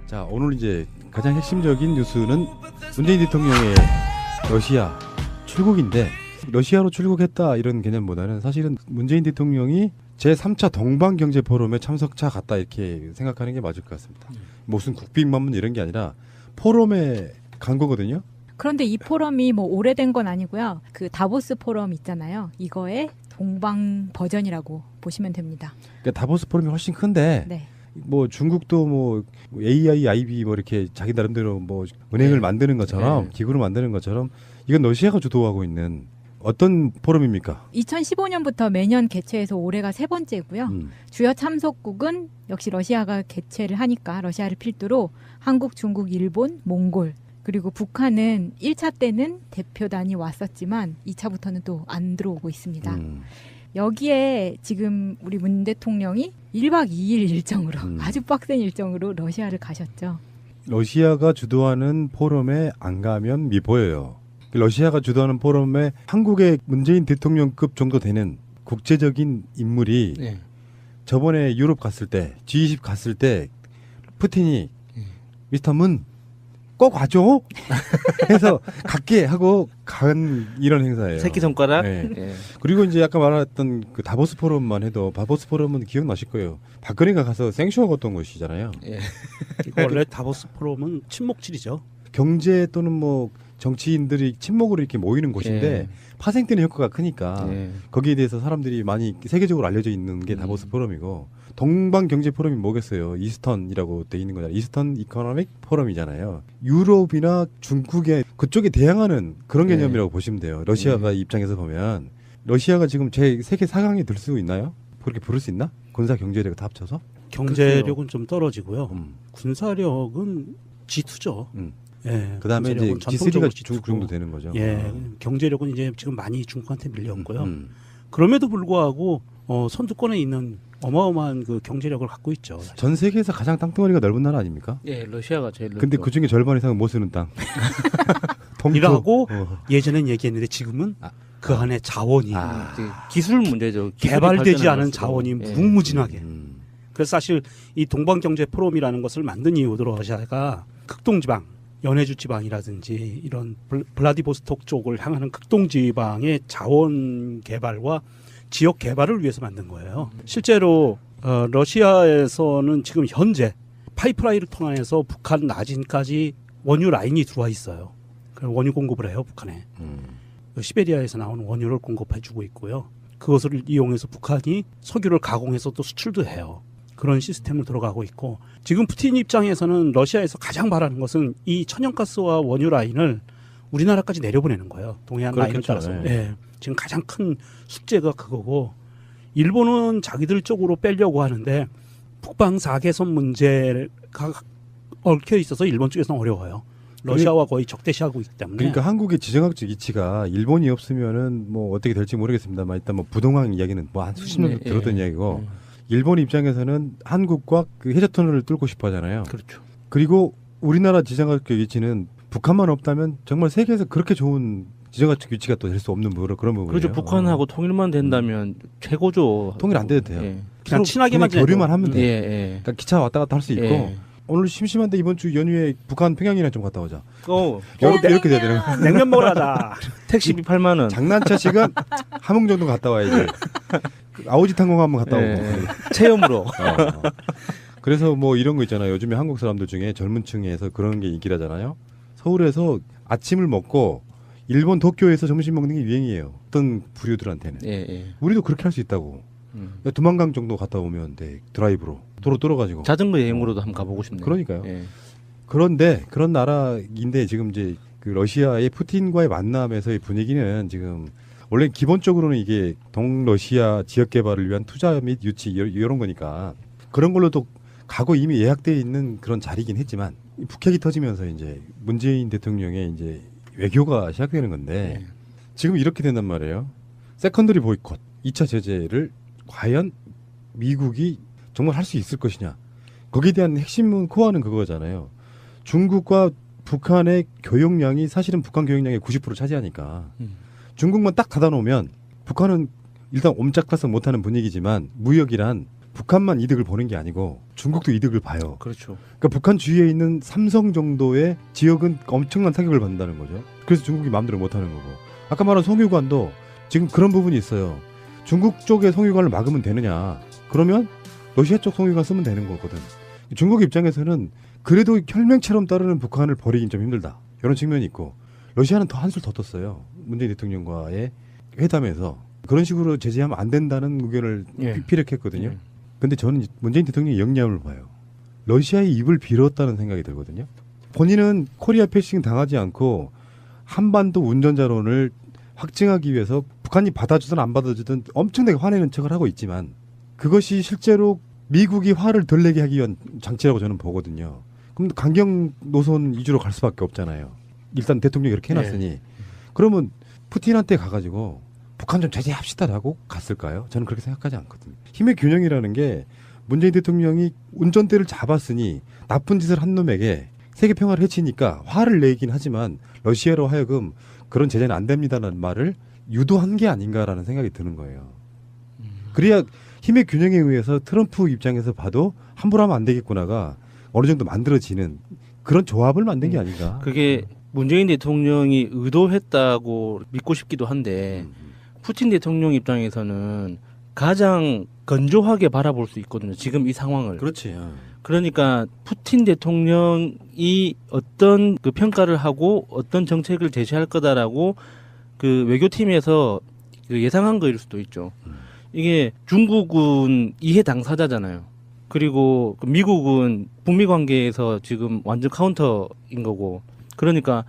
자, 오늘 이제 가장 핵심적인 뉴스는 문재인 대통령의 러시아 출국인데, 러시아로 출국했다 이런 개념보다는 사실은 문재인 대통령이 제3차 동방경제포럼에 참석차 같다 이렇게 생각하는 게 맞을 것 같습니다. 무슨 국빈만문 이런 게 아니라 포럼에 간 거거든요. 그런데 이 포럼이 뭐 오래된 건 아니고요. 그 다보스 포럼 있잖아요. 이거의 동방 버전이라고 보시면 됩니다. 그러니까 다보스 포럼이 훨씬 큰데 네. 뭐 중국도 뭐 AI, IB 뭐 이렇게 자기 나름대로 뭐 은행을 만드는 것처럼 기구를 만드는 것처럼 이건 러시아가 주도하고 있는 어떤 포럼입니까? 2015년부터 매년 개최해서 올해가 세 번째고요. 주요 참석국은 역시 러시아가 개최를 하니까 러시아를 필두로 한국, 중국, 일본, 몽골 그리고 북한은 1차 때는 대표단이 왔었지만 2차부터는 또 안 들어오고 있습니다. 여기에 지금 우리 문 대통령이 1박 2일 일정으로 아주 빡센 일정으로 러시아를 가셨죠. 러시아가 주도하는 포럼에 안 가면 미보여요. 러시아가 주도하는 포럼에 한국의 문재인 대통령급 정도 되는 국제적인 인물이 저번에 유럽 갔을 때 G20 갔을 때 푸틴이 미스터 문 꼭 와줘 해서 갈게 하고 간 이런 행사예요. 새끼손가락. 네. 그리고 이제 아까 말했던 그 다보스 포럼만 해도 다보스 포럼은 기억나실 거예요. 박근혜가 가서 생쇼하고 던 곳이잖아요. 원래 다보스 포럼은 친목질이죠. 경제 또는 뭐 정치인들이 친목으로 이렇게 모이는 곳인데 파생되는 효과가 크니까 거기에 대해서 사람들이 많이 세계적으로 알려져 있는 게 다보스 포럼이고, 동방경제포럼이 뭐겠어요. 이스턴이라고 돼 있는 거잖아요. 이스턴 이코노믹 포럼이잖아요. 유럽이나 중국에 그쪽에 대항하는 그런 개념이라고 보시면 돼요. 러시아가 입장에서 보면 러시아가 지금 제 세계 4강에 들 수 있나요? 그렇게 부를 수 있나? 군사 경제력을 다 합쳐서? 경제력은 좀 떨어지고요. 군사력은 G2죠. 예, 그다음에 이제 G3가 중국 정도 되는 거죠. 예, 경제력은 이제 지금 많이 중국한테 밀렸고요. 그럼에도 불구하고 선두권에 있는 어마어마한 그 경제력을 갖고 있죠. 사실. 전 세계에서 가장 땅덩어리가 넓은 나라 아닙니까? 예, 러시아가 제일 넓죠. 근데 그 중에 절반 이상은 못 쓰는 땅. 이라고 예전엔 얘기했는데 지금은 그 안에 자원이 기술 문제죠. 개발되지 않은 자원이 무궁무진하게. 그래서 사실 이 동방경제 포럼이라는 것을 만든 이유도 러시아가 극동지방, 연해주 지방이라든지 이런 블라디보스톡 쪽을 향하는 극동지방의 자원 개발과 지역 개발을 위해서 만든 거예요. 실제로 러시아에서는 지금 현재 파이프라인을 통해서 북한 나진까지 원유 라인이 들어와 있어요. 원유 공급을 해요, 북한에. 시베리아에서 나오는 원유를 공급해주고 있고요. 그것을 이용해서 북한이 석유를 가공해서 또 수출도 해요. 그런 시스템으로 들어가고 있고, 지금 푸틴 입장에서는 러시아에서 가장 바라는 것은 이 천연가스와 원유 라인을 우리나라까지 내려보내는 거예요. 동해안 라인을 따라서. 예. 지금 가장 큰 숙제가 그거고, 일본은 자기들 쪽으로 빼려고 하는데 북방 4개선 문제가 얽혀 있어서 일본 쪽에서는 어려워요. 러시아와 거의 적대시하고 있기 때문에. 그러니까 한국의 지정학적 위치가 일본이 없으면은 뭐 어떻게 될지 모르겠습니다만, 일단 뭐 부동항 이야기는 뭐 한 수십 년 들었던 이야기고, 일본 입장에서는 한국과 그 해저터널을 뚫고 싶어 하잖아요. 그렇죠. 그리고 우리나라 지정학적 위치는 북한만 없다면 정말 세계에서 그렇게 좋은 지정학적 위치가 또 될 수 없는 그런 부분이에요. 그렇죠. 북한하고 통일만 된다면 최고죠. 통일 안 돼도 돼요. 그냥 친하게만 교류만 하면 돼요. 그러니까 기차 왔다 갔다 할 수 있고. 오늘 심심한데 이번 주 연휴에 북한 평양이나 좀 갔다 오자. 이렇게 돼야 되는 거야. 냉면 먹으러 가자. 택시비 8만 원. 장난차 시간 함흥 정도 갔다 와야지. 아오지 탄공 한번 갔다 오고. 체험으로. 그래서 뭐 이런 거 있잖아요. 요즘에 한국 사람들 중에 젊은 층에서 그런 게 인기라잖아요. 서울에서 아침을 먹고 일본 도쿄에서 점심 먹는 게 유행이에요. 어떤 부류들한테는. 우리도 그렇게 할 수 있다고. 두만강 정도 갔다 오면 돼. 드라이브로. 도로 뚫어가지고. 자전거 여행으로도 한번 가보고 싶네요. 그러니까요. 그런데 그런 나라인데 지금 이제 그 러시아의 푸틴과의 만남에서의 분위기는 지금 원래 기본적으로는 이게 동러시아 지역 개발을 위한 투자 및 유치 이런 거니까 그런 걸로도 과거 이미 예약되어 있는 그런 자리긴 했지만, 북핵이 터지면서 이제 문재인 대통령의 이제 외교가 시작되는 건데 지금 이렇게 된단 말이에요. 세컨더리 보이콧, 2차 제재를 과연 미국이 정말 할 수 있을 것이냐. 거기에 대한 핵심 코어는 그거잖아요. 중국과 북한의 교역량이 사실은 북한 교역량의 90% 차지하니까 중국만 딱 닫아놓으면 북한은 일단 옴짝달싹 못하는 분위기지만 무역이란 북한만 이득을 보는 게 아니고 중국도 이득을 봐요. 그렇죠. 그러니까 북한 주위에 있는 삼성 정도의 지역은 엄청난 타격을 받는다는 거죠. 그래서 중국이 마음대로 못하는 거고. 아까 말한 송유관도 지금 그런 부분이 있어요. 중국 쪽의 송유관을 막으면 되느냐. 그러면 러시아 쪽 송유관 쓰면 되는 거거든. 중국 입장에서는 그래도 혈맹처럼 따르는 북한을 버리긴 좀 힘들다. 이런 측면이 있고 러시아는 더 한술 더 떴어요. 문재인 대통령과의 회담에서 그런 식으로 제재하면 안 된다는 의견을 피력했거든요. 근데 저는 문재인 대통령의 역량을 봐요. 러시아의 입을 빌었다는 생각이 들거든요. 본인은 코리아 패싱 당하지 않고 한반도 운전자론을 확증하기 위해서 북한이 받아주든 안 받아주든 엄청나게 화내는 척을 하고 있지만 그것이 실제로 미국이 화를 덜 내게 하기 위한 장치라고 저는 보거든요. 그럼 강경 노선 위주로 갈 수밖에 없잖아요. 일단 대통령이 이렇게 해놨으니 그러면 푸틴한테 가가지고 북한 좀 제재합시다라고 갔을까요? 저는 그렇게 생각하지 않거든요. 힘의 균형이라는 게 문재인 대통령이 운전대를 잡았으니 나쁜 짓을 한 놈에게 세계 평화를 해치니까 화를 내긴 하지만 러시아로 하여금 그런 제재는 안 됩니다라는 말을 유도한 게 아닌가라는 생각이 드는 거예요. 그래야 힘의 균형에 의해서 트럼프 입장에서 봐도 함부로 하면 안 되겠구나가 어느 정도 만들어지는 그런 조합을 만든 게 아닌가. 그게 문재인 대통령이 의도했다고 믿고 싶기도 한데 푸틴 대통령 입장에서는 가장 건조하게 바라볼 수 있거든요. 지금 이 상황을. 그렇지. 그러니까 푸틴 대통령이 어떤 그 평가를 하고 어떤 정책을 제시할 거다라고 그 외교팀에서 그 예상한 거일 수도 있죠. 이게 중국은 이해 당사자잖아요. 그리고 미국은 북미 관계에서 지금 완전 카운터인 거고. 그러니까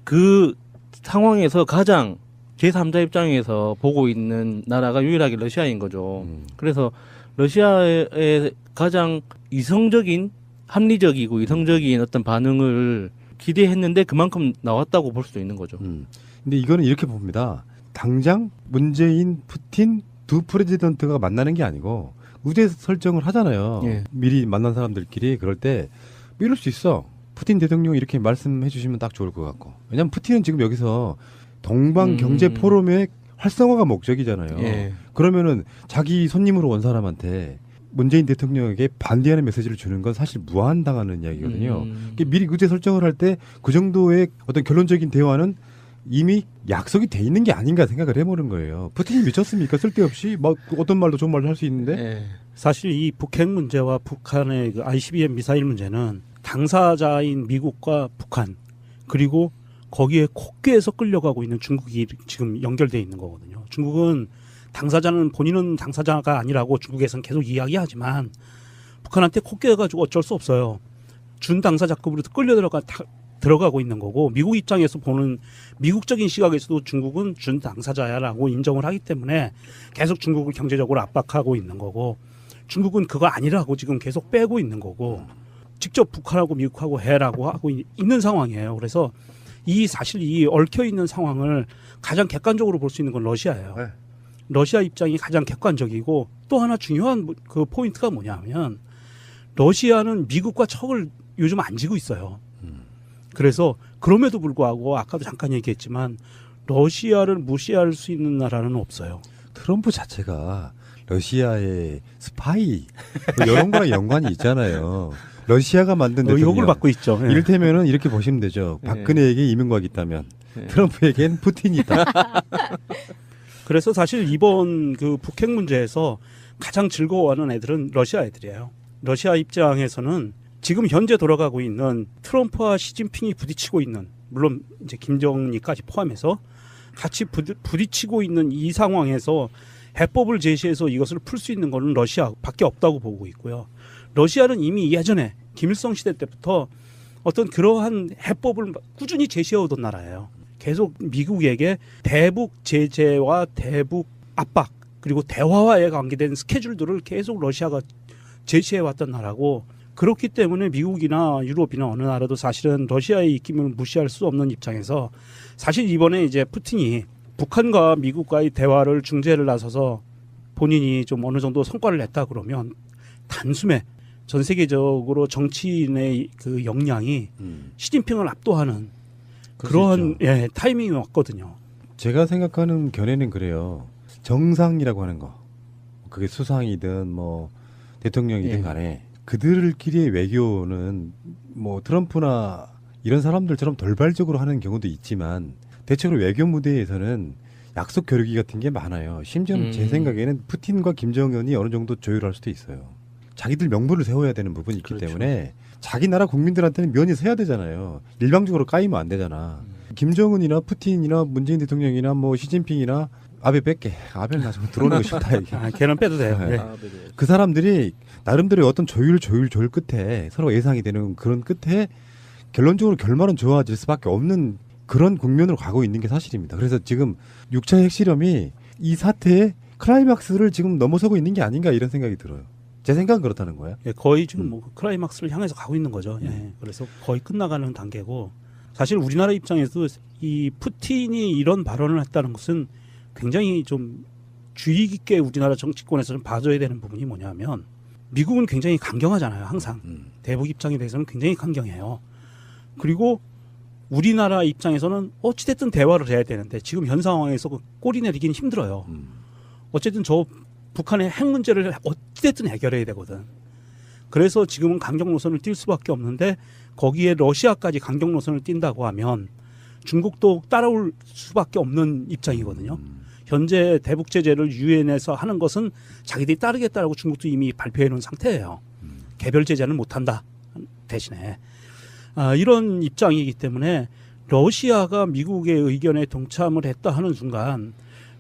그 상황에서 가장 제3자 입장에서 보고 있는 나라가 유일하게 러시아인 거죠. 그래서 러시아의 가장 이성적인, 합리적이고 이성적인 어떤 반응을 기대했는데 그만큼 나왔다고 볼 수도 있는 거죠. 근데 이거는 이렇게 봅니다. 당장 문재인, 푸틴 두 프레지던트가 만나는 게 아니고 우대 설정을 하잖아요. 예. 미리 만난 사람들끼리 그럴 때 이럴 수 있어. 푸틴 대통령이 이렇게 말씀해 주시면 딱 좋을 것 같고. 왜냐하면 푸틴은 지금 여기서 동방 경제 포럼의 활성화가 목적이잖아요. 예. 그러면은 자기 손님으로 온 사람한테 문재인 대통령에게 반대하는 메시지를 주는 건 사실 무한당하는 이야기거든요. 미리 의제 설정을 할 때 그 정도의 어떤 결론적인 대화는 이미 약속이 돼 있는 게 아닌가 생각을 해보는 거예요. 푸틴이 미쳤습니까? 쓸데없이 막 어떤 말도 좋은 말도 할 수 있는데. 예. 사실 이 북핵 문제와 북한의 그 ICBM 미사일 문제는 당사자인 미국과 북한 그리고 거기에 콧괴에서 끌려가고 있는 중국이 지금 연결돼 있는 거거든요. 중국은 당사자는 본인은 당사자가 아니라고 중국에서는 계속 이야기하지만 북한한테 콧괴가지고 어쩔 수 없어요. 준당사자급으로 들어가고 있는 거고 미국 입장에서 보는 미국적인 시각에서도 중국은 준당사자야라고 인정을 하기 때문에 계속 중국을 경제적으로 압박하고 있는 거고 중국은 그거 아니라고 지금 계속 빼고 있는 거고 직접 북한하고 미국하고 해라고 하고 있는 상황이에요. 그래서 사실 이 얽혀 있는 상황을 가장 객관적으로 볼 수 있는 건 러시아예요. 네. 러시아 입장이 가장 객관적이고 또 하나 중요한 그 포인트가 뭐냐면 러시아는 미국과 척을 요즘 안 지고 있어요. 그래서 그럼에도 불구하고 아까도 잠깐 얘기했지만 러시아를 무시할 수 있는 나라는 없어요. 트럼프 자체가 러시아의 스파이 뭐 이런 거랑 연관이 있잖아요. 러시아가 만든 대통령. 욕을 받고 있죠. 예. 이를테면은 이렇게 보시면 되죠. 박근혜에게 이명박이 있다면 트럼프에겐 푸틴이 있다. 그래서 사실 이번 그 북핵 문제에서 가장 즐거워하는 애들은 러시아 애들이에요. 러시아 입장에서는 지금 현재 돌아가고 있는 트럼프와 시진핑이 부딪히고 있는 물론 이제 김정일까지 포함해서 같이 부딪히고 있는 이 상황에서 해법을 제시해서 이것을 풀 수 있는 것은 러시아밖에 없다고 보고 있고요. 러시아는 이미 예전에 김일성 시대 때부터 어떤 그러한 해법을 꾸준히 제시해오던 나라예요. 계속 미국에게 대북 제재와 대북 압박 그리고 대화와에 관계된 스케줄들을 계속 러시아가 제시해왔던 나라고 그렇기 때문에 미국이나 유럽이나 어느 나라도 사실은 러시아의 입김을 무시할 수 없는 입장에서 사실 이번에 이제 푸틴이 북한과 미국과의 대화를 중재를 나서서 본인이 좀 어느 정도 성과를 냈다 그러면 단숨에 전 세계적으로 정치인의 그 역량이 시진핑을 압도하는 그러한 타이밍이 왔거든요. 제가 생각하는 견해는 그래요. 정상이라고 하는 거. 그게 수상이든 뭐 대통령이든 예. 간에 그들끼리의 외교는 뭐 트럼프나 이런 사람들처럼 돌발적으로 하는 경우도 있지만 대체로 외교 무대에서는 약속 겨루기 같은 게 많아요. 심지어는 제 생각에는 푸틴과 김정은이 어느 정도 조율할 수도 있어요. 자기들 명분을 세워야 되는 부분이 있기 그렇죠. 때문에 자기 나라 국민들한테는 면이 서야 되잖아요. 일방적으로 까이면 안 되잖아. 김정은이나 푸틴이나 문재인 대통령이나 뭐 시진핑이나 아베 뺄게. 아베는 나중에 들어오는 거 싶다. 이게. 걔는 빼도 돼요. 네. 네. 그 사람들이 나름대로의 어떤 조율 끝에 서로 예상이 되는 그런 끝에 결론적으로 결말은 좋아질 수밖에 없는 그런 국면으로 가고 있는 게 사실입니다. 그래서 지금 6차 핵실험이 이 사태의 클라이막스를 지금 넘어서고 있는 게 아닌가 이런 생각이 들어요. 제 생각은 그렇다는 거예요. 예, 거의 지금 뭐 클라이막스를 향해서 가고 있는 거죠. 예, 그래서 거의 끝나가는 단계고 사실 우리나라 입장에서 이 푸틴이 이런 발언을 했다는 것은 굉장히 좀 주의 깊게 우리나라 정치권에서는 봐줘야 되는 부분이 뭐냐면 미국은 굉장히 강경하잖아요. 항상 대북 입장에 대해서는 굉장히 강경해요. 그리고 우리나라 입장에서는 어찌됐든 대화를 해야 되는데 지금 현 상황에서 그 꼬리 내리기는 힘들어요. 어쨌든 저 북한의 핵 문제를 어찌됐든 해결해야 되거든. 그래서 지금은 강경 노선을 띌 수밖에 없는데 거기에 러시아까지 강경 노선을 띈다고 하면 중국도 따라올 수밖에 없는 입장이거든요. 현재 대북 제재를 유엔에서 하는 것은 자기들이 따르겠다라고 중국도 이미 발표해 놓은 상태예요. 개별 제재는 못한다 대신에. 이런 입장이기 때문에 러시아가 미국의 의견에 동참을 했다 하는 순간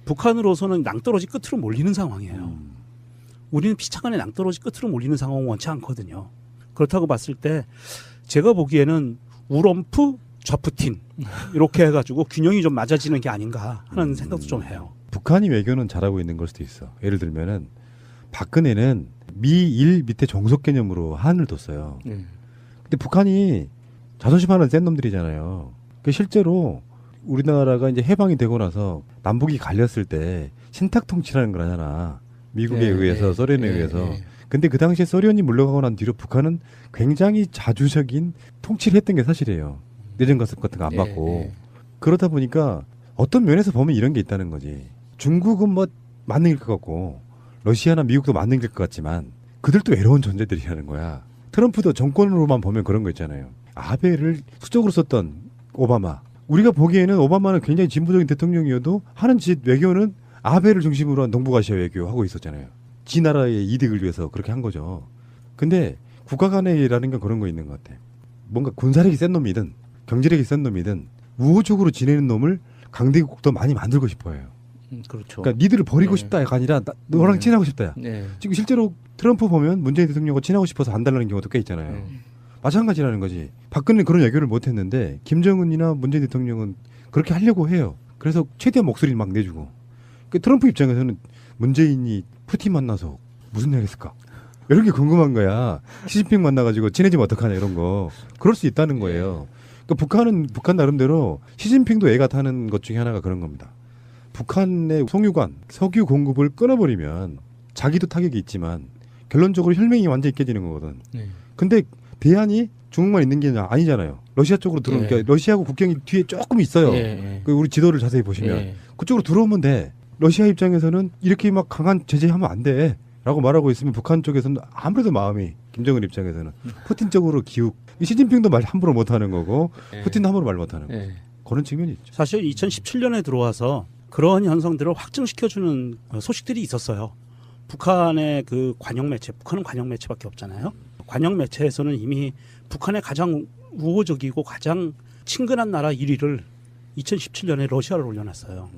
북한으로서는 낭떠러지 끝으로 몰리는 상황이에요. 우리는 피차간에 낭떠러지 끝으로 몰리는 상황은 원치 않거든요. 그렇다고 봤을 때 제가 보기에는 우럼프 좌푸틴 이렇게 해가지고 균형이 좀 맞아지는 게 아닌가 하는 생각도 좀 해요. 북한이 외교는 잘하고 있는 걸 수도 있어. 예를 들면은 박근혜는 미일 밑에 종속 개념으로 한을 뒀어요. 근데 북한이 자존심 하는 센 놈들이잖아요. 그 실제로 우리나라가 이제 해방이 되고 나서 남북이 갈렸을 때 신탁 통치라는 걸 하잖아. 미국에 의해서 소련에 의해서. 근데 그 당시에 소련이 물러가고 난 뒤로 북한은 굉장히 자주적인 통치를 했던 게 사실이에요. 내전 가습 같은 거 안 받고. 그러다 보니까 어떤 면에서 보면 이런 게 있다는 거지. 중국은 뭐 맞는 길 것 같고 러시아나 미국도 맞는 길 것 같지만 그들도 외로운 존재들이라는 거야. 트럼프도 정권으로만 보면 그런 거 있잖아요. 아베를 수적으로 썼던 오바마. 우리가 보기에는 오바마는 굉장히 진보적인 대통령이어도 하는 짓 외교는 아베를 중심으로 한 동북아시아 외교하고 있었잖아요. 지 나라의 이득을 위해서 그렇게 한 거죠. 근데 국가 간의라는 건 그런 거 있는 것 같아. 뭔가 군사력이 센 놈이든 경제력이 센 놈이든 우호적으로 지내는 놈을 강대국도 많이 만들고 싶어해요. 그렇죠. 그러니까 니들을 버리고 싶다가 아니라 너랑 친하고 싶다야. 네. 지금 실제로 트럼프 보면 문재인 대통령과 친하고 싶어서 안 달라는 경우도 꽤 있잖아요. 마찬가지라는 거지. 박근혜는 그런 외교를 못했는데 김정은이나 문재인 대통령은 그렇게 하려고 해요. 그래서 최대한 목소리를 막 내주고. 그 트럼프 입장에서는 문재인이 푸틴 만나서 무슨 얘기 했을까? 이런 게 궁금한 거야. 시진핑 만나가지고 친해지면 어떡하냐 이런 거. 그럴 수 있다는 거예요. 그러니까 북한은 북한 나름대로 시진핑도 애가 타는 것 중에 하나가 그런 겁니다. 북한의 송유관, 석유 공급을 끊어버리면 자기도 타격이 있지만 결론적으로 혈맹이 완전히 깨지는 거거든. 근데 대안이 중국만 있는 게 아니잖아요. 러시아 쪽으로 들어오니까 그러니까 러시아하고 국경이 뒤에 조금 있어요. 그 우리 지도를 자세히 보시면 그쪽으로 들어오면 돼. 러시아 입장에서는 이렇게 막 강한 제재하면 안 돼. 라고 말하고 있으면 북한 쪽에서는 아무래도 마음이 김정은 입장에서는 푸틴 쪽으로 기욱. 시진핑도 말 함부로 못하는 거고 푸틴도 함부로 말 못하는 거고. 그런 측면이 있죠. 사실 2017년에 들어와서 그러한 현상들을 확증시켜주는 소식들이 있었어요. 북한의 그 관영 매체, 북한은 관영 매체밖에 없잖아요. 관영 매체에서는 이미 북한의 가장 우호적이고 가장 친근한 나라 1위를 2017년에 러시아를 올려놨어요.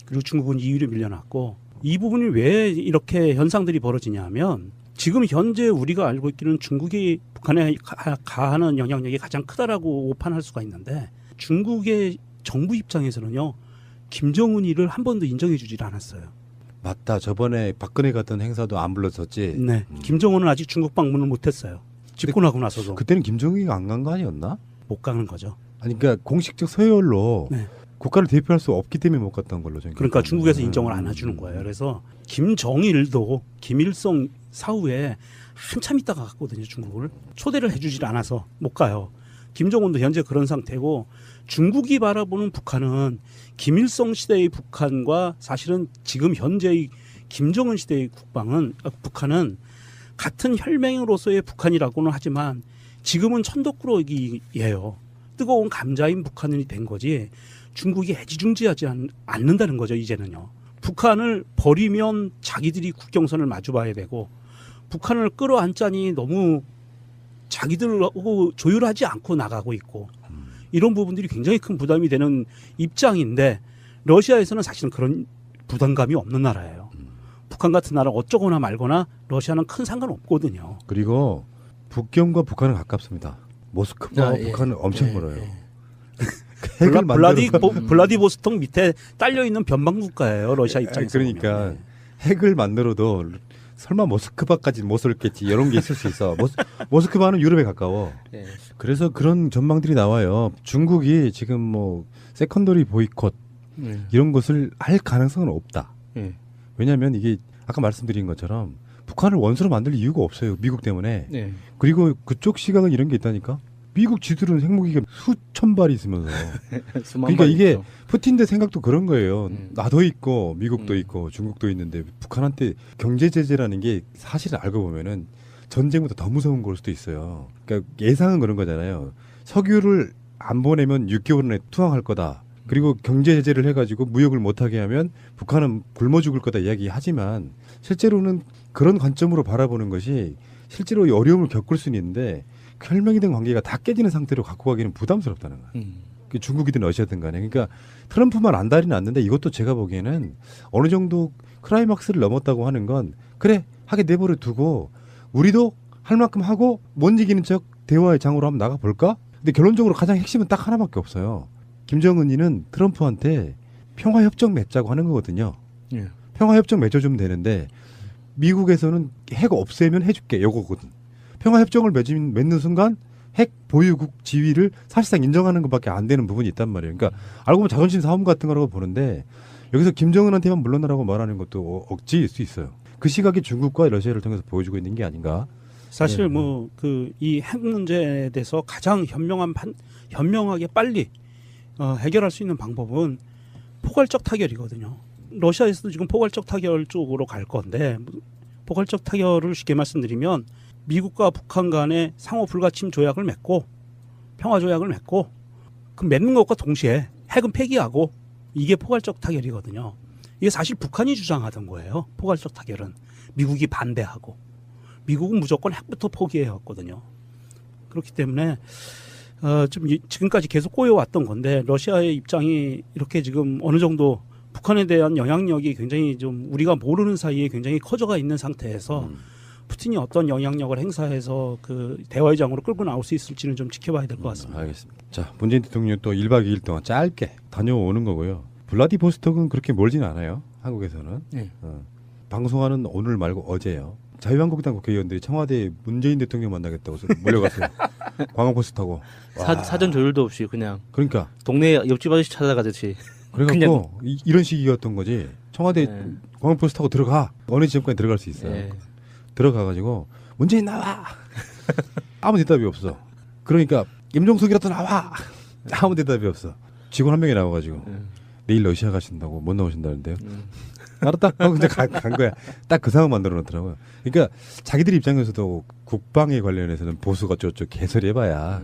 그리고 중국은 2위를 밀려났고 이 부분이 왜 이렇게 현상들이 벌어지냐 하면 지금 현재 우리가 알고 있기는 중국이 북한에 가하는 영향력이 가장 크다라고 오판할 수가 있는데 중국의 정부 입장에서는요. 김정은이를 한 번도 인정해 주질 않았어요. 맞다. 저번에 박근혜 같은 행사도 안 불렀었지. 네. 김정은은 아직 중국 방문을 못했어요. 집권하고 나서도. 그때는 김정은이가 안 간 거 아니었나? 못 가는 거죠. 아니 그러니까 공식적 서열로 네. 국가를 대표할 수 없기 때문에 못 갔던 걸로 저는 그러니까 중국에서 인정을 안 해주는 거예요. 그래서 김정일도 김일성 사후에 한참 있다가 갔거든요. 중국을. 초대를 해주질 않아서 못 가요. 김정은도 현재 그런 상태고 중국이 바라보는 북한은 김일성 시대의 북한과 사실은 지금 현재의 김정은 시대의 북한은 같은 혈맹으로서의 북한이라고는 하지만 지금은 천덕꾸러기예요. 뜨거운 감자인 북한이 된 거지 중국이 애지중지하지 않는다는 거죠. 이제는요. 북한을 버리면 자기들이 국경선을 마주봐야 되고 북한을 끌어안자니 너무 자기들하고 조율하지 않고 나가고 있고 이런 부분들이 굉장히 큰 부담이 되는 입장인데 러시아에서는 사실은 그런 부담감이 없는 나라예요. 북한 같은 나라 어쩌거나 말거나 러시아는 큰 상관없거든요. 그리고 북경과 북한은 가깝습니다. 모스크바와 예. 북한은 엄청 예. 멀어요. 예. 핵을 만들어서 블라디보스톡 밑에 딸려 있는 변방국가예요. 러시아 입장에서. 그러니까 핵을 만들어도 설마 모스크바까지 못 쏠겠지 이런 게 있을 수 있어. 모스크바는 유럽에 가까워. 예. 그래서 그런 전망들이 나와요. 중국이 지금 뭐 세컨더리 보이콧 예. 이런 것을 할 가능성은 없다. 예. 왜냐하면 이게 아까 말씀드린 것처럼 북한을 원수로 만들 이유가 없어요. 미국 때문에. 예. 그리고 그쪽 시각은 이런 게 있다니까. 미국 지들은 핵무기가 수천 발이 있으면서. 수만 그러니까 발 이게 있죠. 푸틴의 생각도 그런 거예요. 음. 나도 있고 미국도 음. 있고 중국도 있는데 북한한테 경제 제재라는 게 사실은 알고 보면은 전쟁보다 더 무서운 걸 수도 있어요. 그러니까 예상은 그런 거잖아요. 석유를 안 보내면 6개월 내에 투항할 거다. 그리고 경제 제재를 해가지고 무역을 못하게 하면 북한은 굶어 죽을 거다 이야기하지만 실제로는 그런 관점으로 바라보는 것이 실제로 이 어려움을 겪을 수는 있는데 혈맹이 된 관계가 다 깨지는 상태로 갖고 가기는 부담스럽다는 거예요. 중국이든 러시아든 간에. 그러니까 트럼프만 안달이 났는데 이것도 제가 보기에는 어느 정도 클라이막스를 넘었다고 하는 건 그래 하게 내버려 두고 우리도 할 만큼 하고 못 이기는 척 대화의 장으로 한번 나가볼까? 근데 결론적으로 가장 핵심은 딱 하나밖에 없어요. 김정은이는 트럼프한테 평화협정 맺자고 하는 거거든요. 예. 평화협정 맺어주면 되는데 미국에서는 핵 없애면 해줄게 요거거든. 평화협정을 맺는 순간 핵 보유국 지위를 사실상 인정하는 것밖에 안 되는 부분이 있단 말이에요. 그러니까 알고 보면 자존심 싸움 같은 거라고 보는데 여기서 김정은한테만 물러나라고 말하는 것도 억지일 수 있어요. 그 시각이 중국과 러시아를 통해서 보여주고 있는 게 아닌가. 사실 네. 뭐 그 이 핵 문제에 대해서 가장 현명하게 빨리 해결할 수 있는 방법은 포괄적 타결이거든요. 러시아에서도 지금 포괄적 타결 쪽으로 갈 건데 포괄적 타결을 쉽게 말씀드리면 미국과 북한 간의 상호 불가침 조약을 맺고 평화 조약을 맺고 그 맺는 것과 동시에 핵은 폐기하고 이게 포괄적 타결이거든요. 이게 사실 북한이 주장하던 거예요. 포괄적 타결은 미국이 반대하고 미국은 무조건 핵부터 포기해왔거든요. 그렇기 때문에 좀 지금까지 계속 꼬여왔던 건데 러시아의 입장이 이렇게 지금 어느 정도 북한에 대한 영향력이 굉장히 좀 우리가 모르는 사이에 굉장히 커져가 있는 상태에서 푸틴이 어떤 영향력을 행사해서 그 대화의 장으로 끌고 나올 수 있을지는 좀 지켜봐야 될 것 같습니다. 알겠습니다. 자, 문재인 대통령 또 1박 2일 동안 짧게 다녀오는 거고요. 블라디보스톡은 그렇게 멀지는 않아요. 한국에서는. 네. 방송하는 오늘 말고 어제요. 자유한국당 국회의원들이 청와대에 문재인 대통령 만나겠다고 몰려갔어요. 광화버스 타고. 사전 조율도 없이 그냥 그러니까. 동네 옆집 아저씨 찾아가듯이. 그래갖고 이런 식이었던 거지. 청와대 네. 광화버스 타고 들어가. 어느 지점까지 들어갈 수 있어요. 예. 들어가가지고 문재인 나와. 아무 대답이 없어. 그러니까 임종석이라도 나와. 아무 대답이 없어. 직원 한 명이 나와가지고 내일 러시아 가신다고 못 나오신다는데요. 알았다. 하고 그냥 간 거야. 딱 그 상황 만들어 놓더라고요. 그러니까 자기들 입장에서도 국방에 관련해서는 보수가 어쩌고 개설해봐야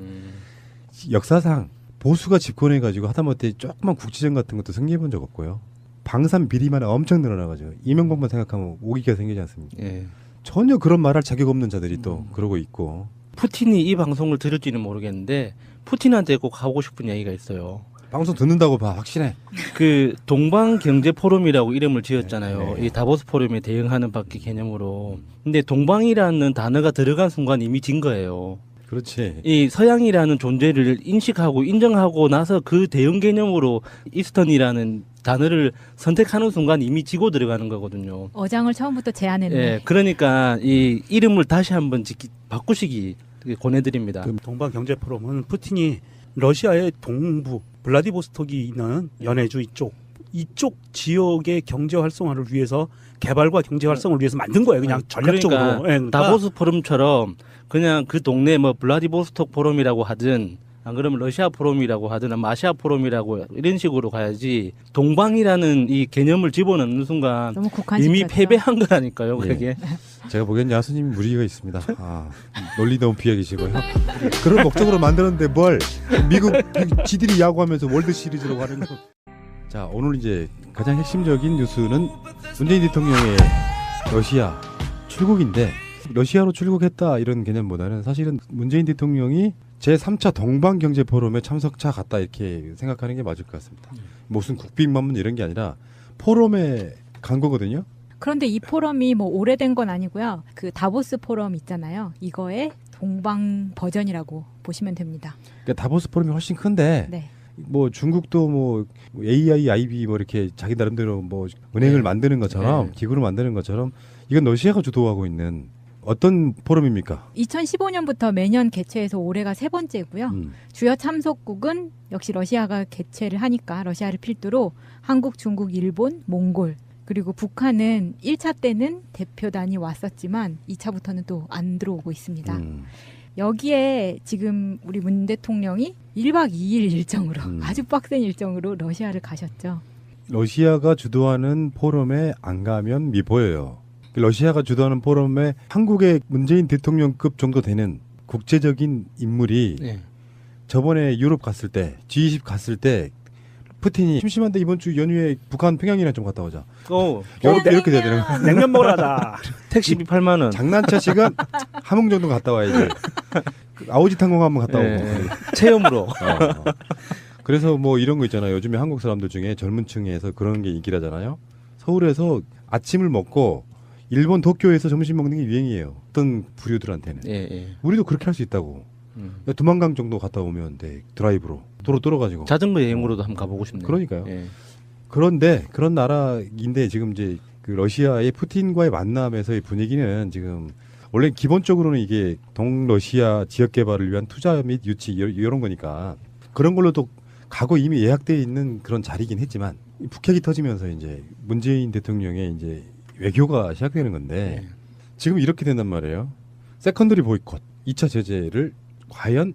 역사상 보수가 집권해가지고 하다못해 조그만 국지전 같은 것도 승리해본 적 없고요. 방산 비리만 엄청 늘어나가지고 이명박만 생각하면 오기가 생기지 않습니까? 예. 전혀 그런 말할 자격 없는 자들이 또 그러고 있고. 푸틴이 이 방송을 들을지는 모르겠는데 푸틴한테 꼭 하고 싶은 얘기가 있어요. 방송 듣는다고 봐. 확신해. 그 동방 경제 포럼이라고 이름을 지었잖아요. 네. 이 다보스 포럼에 대응하는 바퀴 개념으로. 근데 동방이라는 단어가 들어간 순간 이미 진 거예요. 그렇지. 이 서양이라는 존재를 인식하고 인정하고 나서 그 대응 개념으로 이스턴이라는 단어를 선택하는 순간 이미 지고 들어가는 거거든요. 어장을 처음부터 제안했네. 예, 그러니까 이 이름을 다시 한번 바꾸시기 권해드립니다. 그 동방경제포럼은 푸틴이 러시아의 동부 블라디보스톡이 있는 연해주 이쪽 지역의 경제 활성화를 위해서 개발과 경제 활성을 위해서 만든 거예요. 그냥 전략적으로. 그러니까 그러니까 다보스 포럼처럼 그냥 그 동네 뭐 블라디보스톡 포럼이라고 하든 안 그러면 러시아 포럼이라고 하든 아시아 포럼이라고 이런 식으로 가야지 동방이라는 이 개념을 집어넣는 순간 너무 국한시켰죠. 이미 패배한 거라니까요. 예. 그게. 제가 보기엔 야수님 무리가 있습니다. 논리 너무 비약이시고요. 그런 목적으로 만드는데 뭘 미국 지들이 야구하면서 월드 시리즈라고 하는 거. 자, 오늘 이제 가장 핵심적인 뉴스는 문재인 대통령의 러시아 출국인데 러시아로 출국했다 이런 개념보다는 사실은 문재인 대통령이 제3차 동방경제 포럼에 참석차 같다 이렇게 생각하는 게 맞을 것 같습니다. 무슨 국빈만문 이런 게 아니라 포럼에 간 거거든요. 그런데 이 포럼이 뭐 오래된 건 아니고요. 그 다보스 포럼 있잖아요. 이거의 동방 버전이라고 보시면 됩니다. 그러니까 다보스 포럼이 훨씬 큰데 네. 뭐 중국도 뭐 AI, IB 뭐 이렇게 자기 나름대로 뭐 은행을 네. 만드는 것처럼 네. 기구를 만드는 것처럼 이건 러시아가 주도하고 있는 어떤 포럼입니까? 2015년부터 매년 개최해서 올해가 세 번째고요. 주요 참석국은 역시 러시아가 개최를 하니까 러시아를 필두로 한국, 중국, 일본, 몽골 그리고 북한은 1차 때는 대표단이 왔었지만 2차부터는 또 안 들어오고 있습니다. 여기에 지금 우리 문 대통령이 1박 2일 일정으로 아주 빡센 일정으로 러시아를 가셨죠. 러시아가 주도하는 포럼에 안 가면 미보여요. 러시아가 주도하는 포럼에 한국의 문재인 대통령급 정도 되는 국제적인 인물이 네. 저번에 유럽 갔을 때 G20 갔을 때 푸틴이 심심한데 이번 주 연휴에 북한 평양이나 좀 갔다 오자. 이렇게 돼야 되는 거야. 냉면 먹으러 가자. 택시비 8만 원. 장난차 시간 함흥 정도 갔다 와야지. 아오지 탄공 한번 갔다 오고. 체험으로. 그래서 뭐 이런 거 있잖아요. 요즘에 한국 사람들 중에 젊은 층에서 그런 게 인기라잖아요. 서울에서 아침을 먹고 일본 도쿄에서 점심 먹는 게 유행이에요. 어떤 부류들한테는. 우리도 그렇게 할 수 있다고. 두만강 정도 갔다 오면 돼. 드라이브로. 도로 뚫어가지고. 자전거 여행으로도 한번 가보고 싶네요. 그러니까요. 예. 그런데 그런 나라인데 지금 이제 그 러시아의 푸틴과의 만남에서의 분위기는 지금 원래 기본적으로는 이게 동러시아 지역 개발을 위한 투자 및 유치 이런 거니까 그런 걸로도 과거 이미 예약되어 있는 그런 자리긴 했지만 북핵이 터지면서 이제 문재인 대통령의 이제 외교가 시작되는 건데 지금 이렇게 된단 말이에요. 세컨더리 보이콧, 2차 제재를 과연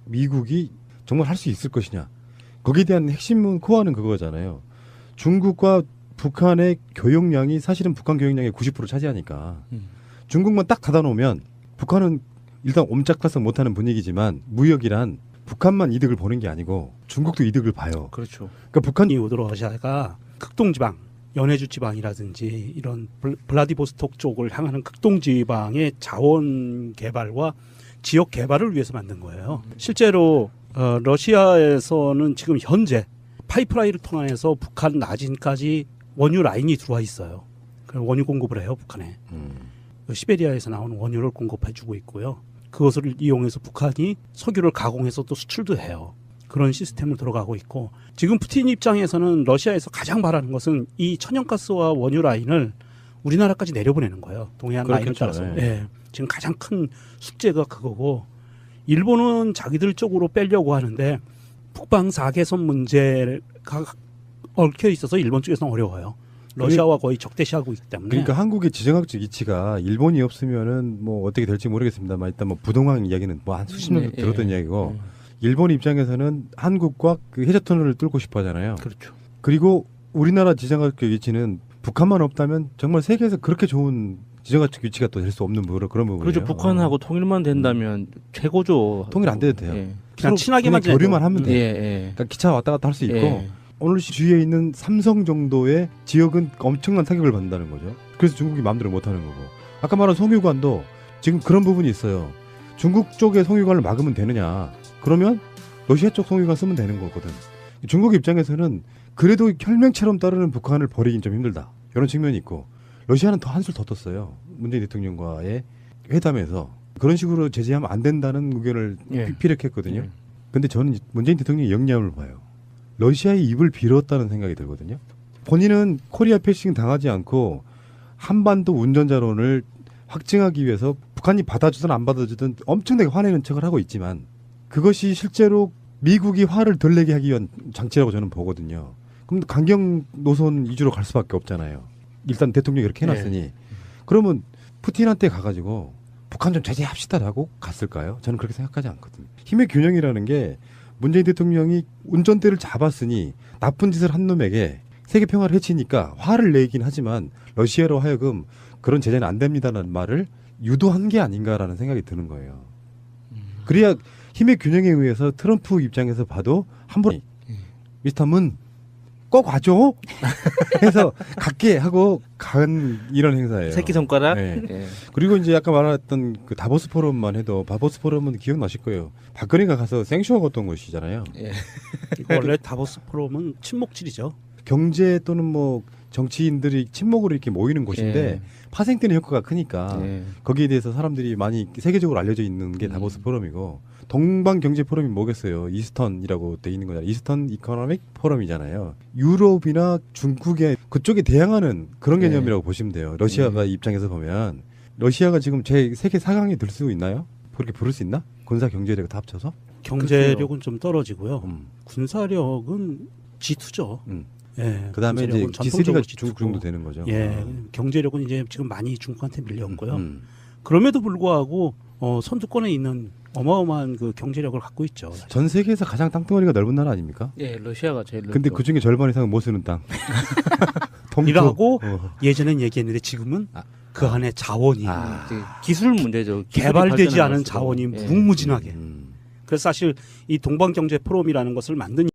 미국이 정말 할 수 있을 것이냐. 거기에 대한 핵심 코어는 그거잖아요. 중국과 북한의 교역량이 사실은 북한 교역량의 90% 차지하니까 중국만 딱 닫아놓으면 북한은 일단 옴짝달싹 못하는 분위기지만 무역이란 북한만 이득을 보는 게 아니고 중국도 이득을 봐요. 그렇죠. 그러니까 북한 이후로 러시아가 극동지방, 연해주 지방이라든지 이런 블라디보스톡 쪽을 향하는 극동지방의 자원 개발과 지역 개발을 위해서 만든 거예요. 실제로 러시아에서는 지금 현재 파이프라인을 통해서 북한 나진까지 원유 라인이 들어와 있어요. 원유 공급을 해요, 북한에. 시베리아에서 나오는 원유를 공급해주고 있고요. 그것을 이용해서 북한이 석유를 가공해서 또 수출도 해요. 그런 시스템으로 들어가고 있고 지금 푸틴 입장에서는 러시아에서 가장 바라는 것은 이 천연가스와 원유 라인을 우리나라까지 내려보내는 거예요. 동해안 라인을 따라서. 예. 지금 가장 큰 숙제가 그거고 일본은 자기들 쪽으로 빼려고 하는데 북방 4개선 문제가 얽혀 있어서 일본 쪽에서는 어려워요. 러시아와 거의 적대시하고 있기 때문에. 그러니까 한국의 지정학적 위치가 일본이 없으면은 뭐 어떻게 될지 모르겠습니다만 일단 뭐 부동항 이야기는 뭐 한 수십 년 들었던 이야기고 일본 입장에서는 한국과 그 해저터널을 뚫고 싶어 하잖아요. 그렇죠. 그리고 우리나라 지정학적 위치는 북한만 없다면 정말 세계에서 그렇게 좋은 지정학적 위치가 또 될 수 없는 그런 부분이에요. 그렇죠. 북한하고 통일만 된다면 최고죠. 통일 안 돼도 돼요. 그냥 친하게만 교류만 하면 돼요. 그러니까 기차 왔다 갔다 할 수 있고 오늘 주위에 있는 삼성 정도의 지역은 엄청난 타격을 받는다는 거죠. 그래서 중국이 마음대로 못하는 거고. 아까 말한 송유관도 지금 그런 부분이 있어요. 중국 쪽의 송유관을 막으면 되느냐. 그러면 러시아 쪽 송유관 쓰면 되는 거거든. 중국 입장에서는 그래도 혈맹처럼 따르는 북한을 버리긴 좀 힘들다. 이런 측면이 있고 러시아는 더 한술 더 떴어요. 문재인 대통령과의 회담에서 그런 식으로 제재하면 안 된다는 의견을 피력했거든요. 근데 저는 문재인 대통령의 역량을 봐요. 러시아의 입을 빌었다는 생각이 들거든요. 본인은 코리아 패싱 당하지 않고 한반도 운전자론을 확증하기 위해서 북한이 받아주든 안 받아주든 엄청나게 화내는 척을 하고 있지만 그것이 실제로 미국이 화를 덜 내게 하기 위한 장치라고 저는 보거든요. 그럼 강경 노선 위주로 갈 수밖에 없잖아요. 일단 대통령이 그렇게 해놨으니 그러면 푸틴한테 가가지고 북한 좀 제재합시다라고 갔을까요? 저는 그렇게 생각하지 않거든요. 힘의 균형이라는 게 문재인 대통령이 운전대를 잡았으니 나쁜 짓을 한 놈에게 세계 평화를 해치니까 화를 내긴 하지만 러시아로 하여금 그런 제재는 안 됩니다라는 말을 유도한 게 아닌가라는 생각이 드는 거예요. 그래야 힘의 균형에 의해서 트럼프 입장에서 봐도 한 번 미스터 문 꼭 와줘 해서 갈게 하고 간 이런 행사예요. 새끼손가락. 네. 예. 그리고 이제 아까 말했던 그 다보스 포럼만 해도 다보스 포럼은 기억나실 거예요. 박근혜가 가서 생쇼 걷던 곳이잖아요. 예. 원래 다보스 포럼은 친목질이죠. 경제 또는 뭐 정치인들이 친목으로 이렇게 모이는 곳인데 예. 파생되는 효과가 크니까 예. 거기에 대해서 사람들이 많이 세계적으로 알려져 있는 게 다보스 포럼이고 동방 경제 포럼이 뭐겠어요? 이스턴이라고 돼 있는 거잖아요. 이스턴 이코노믹 포럼이잖아요. 유럽이나 중국에 그쪽에 대항하는 그런 네. 개념이라고 보시면 돼요. 러시아가 입장에서 보면 러시아가 지금 제 세계 4강에 들 수 있나요? 그렇게 부를 수 있나? 군사 경제력 다 합쳐서? 경제력은 좀 떨어지고요. 음. 군사력은 G2죠. 예, 그다음에 이제 군사력은 G3가 전통적으로 중국 G2고. 정도 되는 거죠. 예, 경제력은 이제 지금 많이 중국한테 밀렸고요. 음. 그럼에도 불구하고 선두권에 있는 어마어마한 그 경제력을 갖고 있죠. 전 세계에서 가장 땅덩어리가 넓은 나라 아닙니까? 예, 러시아가 제일 근데 넓죠. 그 중에 절반 이상은 못 쓰는 땅. 동쪽. 이라고 어. 예전엔 얘기했는데 지금은 아. 그 안에 자원이 이제 기술 문제죠. 기술이 개발되지 발전하는 않은 것으로. 자원이 예. 무궁무진하게. 음. 그래서 사실 이 동방경제 포럼이라는 것을 만든